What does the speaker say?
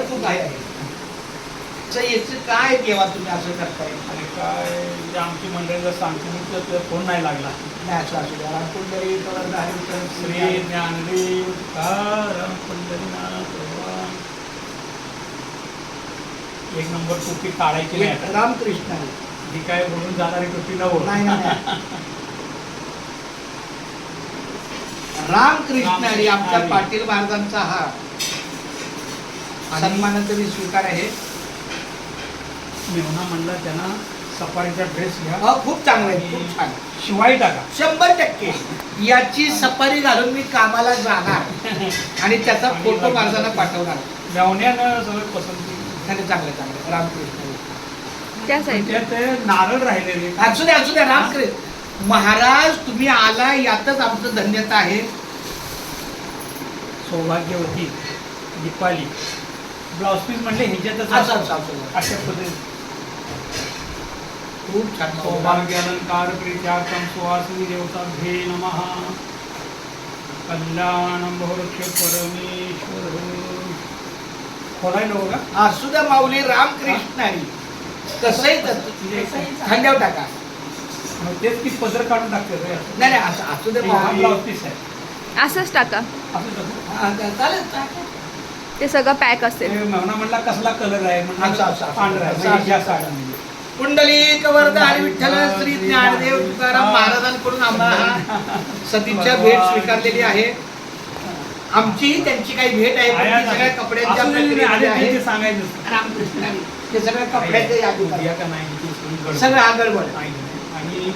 चूक आहे याचं काय देवा तुम्ही असं करताय? आणि काय जे आमची मंडळी जर सांगते मी तर फोन नाही लागला. नाही असं असू द्या. कुंडली श्री ज्ञानदेव तुकाराम पंढरीनाथ भगवान. एक नंबर टोपी काढायची नाही आता. रामकृष्ण ही काय बोलून जाणारी टोपी नव्हती. नाही नाही रामकृष्ण हरी. आमच्या पाटील महाराजांचा हा सन्मानाचा स्वीकार आहे. मेहुणा म्हणला त्यांना सफारीचा ड्रेस घ्या. खूप चांगला आहे, खूप छान. शिवाय टाका 100%. याची सफारी घालून मी कामाला जाणार आणि त्याचा फोटो महाराजांना पाठवणार. मेहुण्यानं सगळं पसंती. चांगलं चांगलं. रामकृष्ण त्या साईड त्यात नारळ राहिलेले. असू द्या रामकृष्ण महाराज तुम्ही आला यातच आमचं धन्यता आहे. सौभाग्यवती दीपाली ब्लाउज पीस म्हणले ह्याच्यातच अशा पद्धतीने खूप छान. सौभाग्यालंकार प्रीत्यार्थम सुवासिनी देवता भे नमः. कल्याणम बहुरक्ष परमेश्वर. खोलायला बघा. असू द्या माऊली. रामकृष्ण हरी. कसंही खांद्यावर टाका. तेच की पदर काढून टाकते. नाही असू दे माऊली. ब्लाउज पीस आहे असंच टाका. चालेल. ते सगळं पॅक असेल. मेहुणा म्हणला कसला कलर आहे पांढरा आहे. कुंडलिक वरद हरी विठ्ठल श्री ज्ञानदेव तुकाराम महाराजांकडून आम्हाला सतीच्या भेट स्वीकारलेली आहे. आमची त्यांची काही भेट आहे पण ती सगळ्या कपड्यांच्या प्रक्रियेमध्ये आहे. सांगायचं रामकृष्ण हरी. ते सगळ्या कपड्याच्या यादी का नाही सगळं आगळवड. आणि